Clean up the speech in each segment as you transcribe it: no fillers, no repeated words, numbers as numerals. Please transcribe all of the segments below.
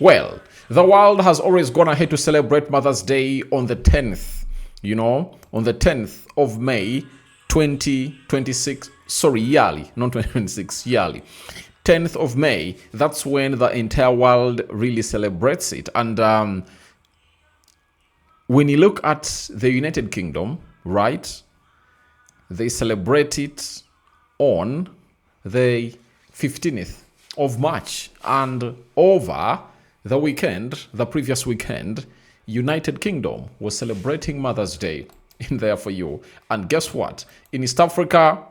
Well, the world has always gone ahead to celebrate Mother's Day on the 10th, on the 10th of May 2026. Sorry, yearly, not 2026, yearly. 10th of May, that's when the entire world really celebrates it. And when you look at the United Kingdom, right, they celebrate it on the 15th of March. And over the weekend, the previous weekend, United Kingdom was celebrating Mother's Day in there for you. And guess what? In East Africa,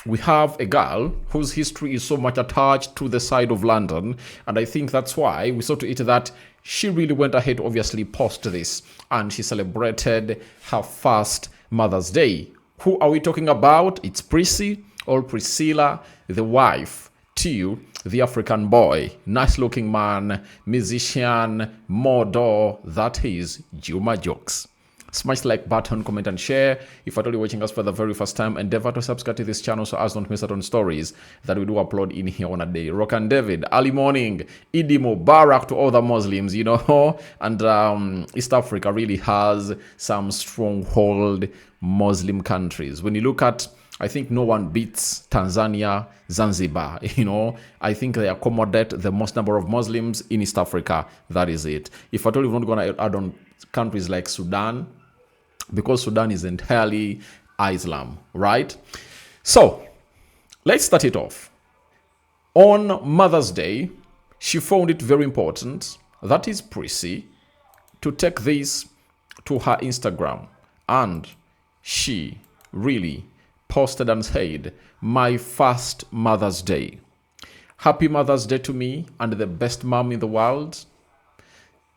we have a girl whose history is so much attached to the side of London. And I think that's why we saw to it that she really went ahead to obviously post this. And she celebrated her first Mother's Day. Who are we talking about? It's Priscy or Priscilla, the wife to the African boy, nice looking man, musician, model, that is Juma Jokes. Smash the like button, comment and share. If you're watching us for the very first time, endeavor to subscribe to this channel so as don't miss out on stories that we do upload in here on a day. Rock and David, early morning, Idi Mubarak to all the Muslims, and East Africa really has some stronghold Muslim countries. When you look at, I think no one beats Tanzania, Zanzibar. I think they accommodate the most number of Muslims in East Africa. That is it. If at all you're not going to add on countries like Sudan, because Sudan is entirely Islam, right? So let's start it off. On Mother's Day, she found it very important, that is Priscy, to take this to her Instagram. And she really posted and said, "My first Mother's Day. Happy Mother's Day to me and the best mom in the world.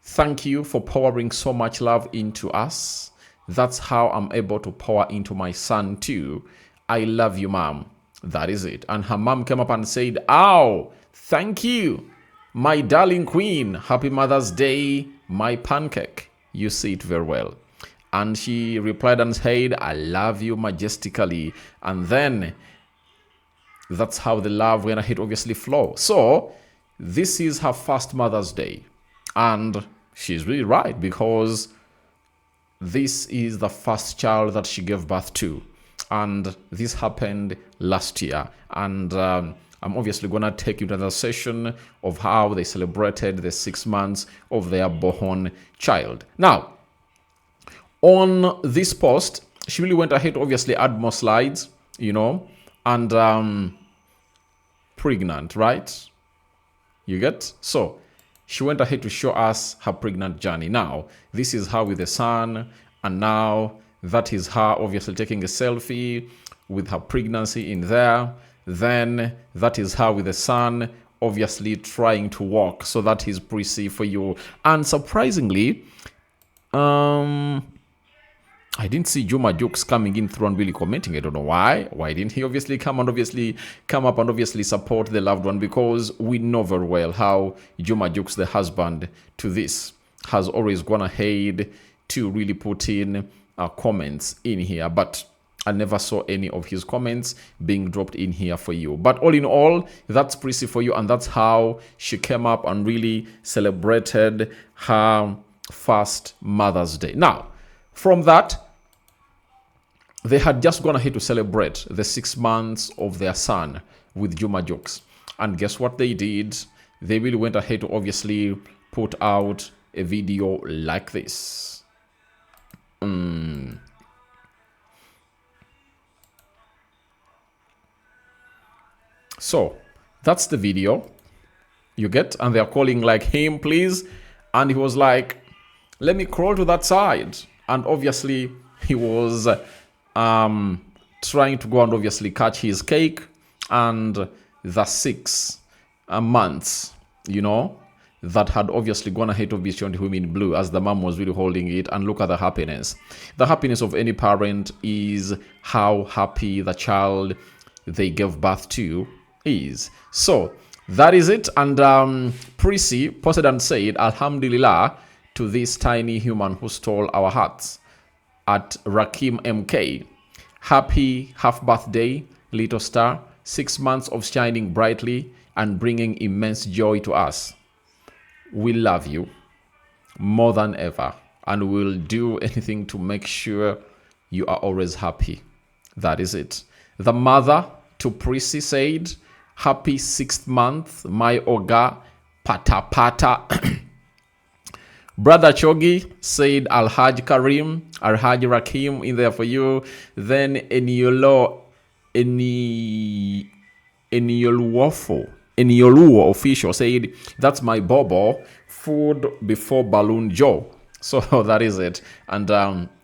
Thank you for pouring so much love into us. That's how I'm able to pour into my son too. I love you, mom." That is it. And her mom came up and said, "Oh, thank you, my darling queen. Happy Mother's Day, my pancake." You see it very well. And she replied and said, "I love you majestically." And then that's how the love went ahead obviously flow. So this is her first Mother's Day. And she's really right, because this is the first child that she gave birth to. And this happened last year. And I'm obviously going to take you to the session of how they celebrated the 6 months of their born child. Now, on this post, she really went ahead to obviously add more slides, and pregnant, right? You get? So she went ahead to show us her pregnant journey. Now, this is her with the son, and now that is her obviously taking a selfie with her pregnancy in there. Then that is her with the son, obviously trying to walk. So that is Priscy for you. And surprisingly, I didn't see Juma Jokes coming in through and really commenting. I don't know why. Why didn't he obviously come up and obviously support the loved one? Because we know very well how Juma Jokes, the husband to this, has always gone ahead to really put in comments in here. But I never saw any of his comments being dropped in here for you. But all in all, that's Priscy for you. And that's how she came up and really celebrated her first Mother's Day. Now, from that, they had just gone ahead to celebrate the 6 months of their son with Juma Jokes. And guess what they did? They really went ahead to obviously put out a video like this. So that's the video you get. And they're calling like him, please. And he was like, "Let me crawl to that side." And obviously he was trying to go and obviously catch his cake. And the 6 months, that had obviously gone ahead to be shown to him in blue as the mom was really holding it. And look at the happiness. The happiness of any parent is how happy the child they gave birth to is. So that is it. And Priscy posted and said, "Alhamdulillah to this tiny human who stole our hearts." At Rakim MK, "Happy half birthday, little star. 6 months of shining brightly and bringing immense joy to us. we love you more than ever, and we'll do anything to make sure you are always happy. That is it. The mother to Priscy said, happy 6th month, my Oga, pata pata. Brother Chogi said, Alhaj Karim, Alhaj Rakim in there for you. Then Enioluo official said, that's my Bobo, food before Balloon Joe. So that is it. And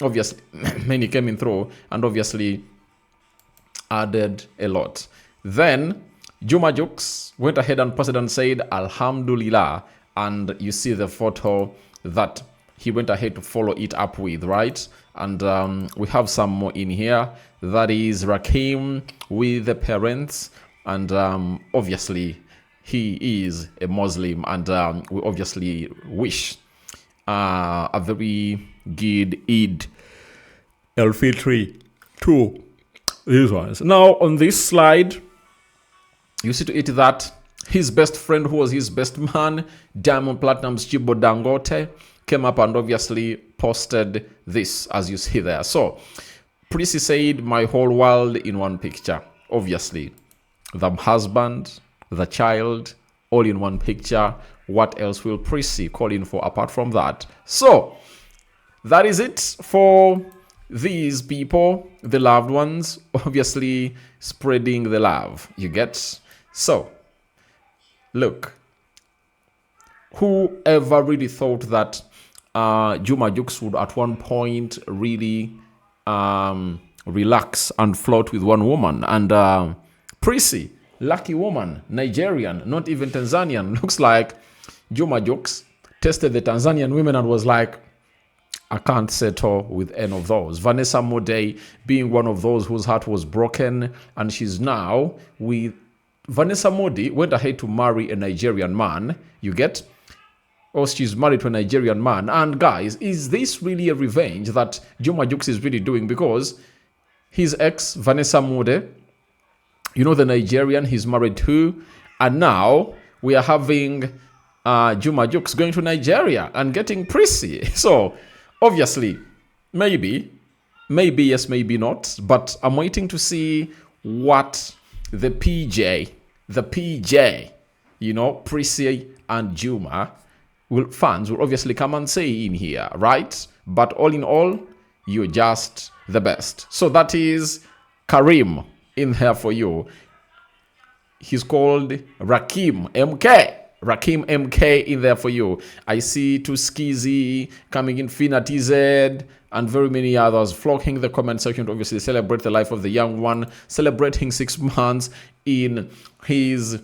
obviously, many came in through and obviously added a lot. Then Juma Jux went ahead and posted and said, Alhamdulillah. And you see the photo that he went ahead to follow it up with, right? And we have some more in here. That is Rakim with the parents. And obviously, he is a Muslim. And we obviously wish a very good Eid al-Fitr to these ones. Now, on this slide, you see to it that his best friend, who was his best man, Diamond Platinum's Chibo Dangote, came up and obviously posted this, as you see there. So, Priscy said, my whole world in one picture. Obviously, the husband, the child, all in one picture. What else will Priscy call in for apart from that? So, that is it for these people, the loved ones, obviously spreading the love. You get? So, look, whoever really thought that Juma Jux would at one point really relax and float with one woman, and Priscy, lucky woman, Nigerian, not even Tanzanian, looks like Juma Jux tested the Tanzanian women and was like, I can't settle with any of those. Vanessa Mode being one of those whose heart was broken, and she's now with Vanessa Modi went ahead to marry a Nigerian man, you get? Or she's married to a Nigerian man. And guys, is this really a revenge that Juma Jux is really doing? Because his ex, Vanessa Mode, you know, the Nigerian he's married to, and now we are having Juma Jux going to Nigeria and getting Priscy. So, obviously, maybe yes, maybe not, but I'm waiting to see what the PJ, you know, Priscy and Juma, fans will obviously come and say in here, right? But all in all, you're just the best. So that is Karim in here for you. He's called Rakim MK. Rakim MK in there for you. I see Tuskizi coming in, Fina TZ, and very many others flocking the comment section to obviously celebrate the life of the young one, celebrating 6 months in his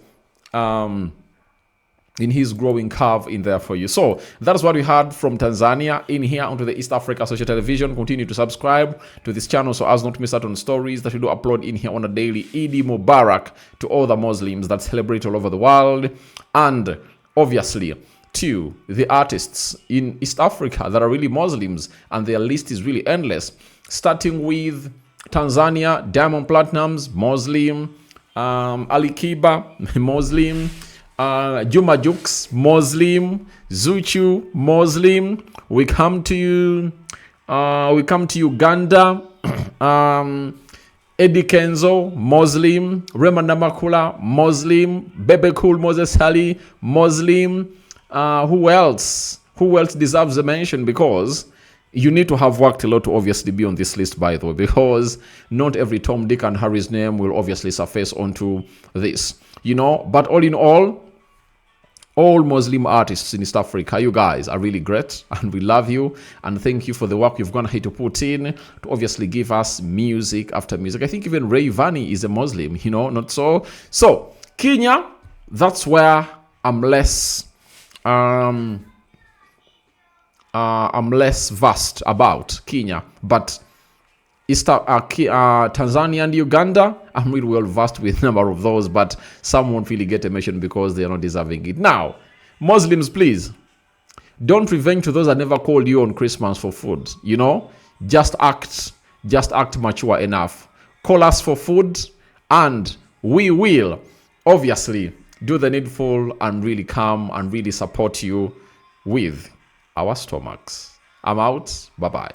growing curve in there for you. So that's what we had from Tanzania in here onto the East Africa Social Television. Continue to subscribe to this channel so as not to miss out on stories that we do upload in here on a daily. Eid Mubarak to all the Muslims that celebrate all over the world, and obviously to the artists in East Africa that are really Muslims, and their list is really endless, starting with Tanzania, Diamond Platinum's Muslim, Ali Kiba, Muslim, Juma Jux, Muslim, Zuchu, Muslim. We come to Uganda, Eddie Kenzo, Muslim, Rema Namakula, Muslim, Bebe Cool Moses Ali, Muslim. Who else? Who else deserves a mention? Because you need to have worked a lot to obviously be on this list, by the way, because not every Tom, Dick, and Harry's name will obviously surface onto this, you know. But all in all Muslim artists in East Africa, you guys are really great, and we love you, and thank you for the work you've gone ahead to put in to obviously give us music after music. I think even Ray Vani is a Muslim, you know, not so. So Kenya, that's where I'm less vast about Kenya, but Tanzania and Uganda, I'm really well versed with a number of those, but some won't really get a mention because they are not deserving it. Now, Muslims, please, don't revenge to those that never called you on Christmas for food. You know, just act mature enough. Call us for food, and we will obviously do the needful and really come and really support you with our stomachs. I'm out. Bye-bye.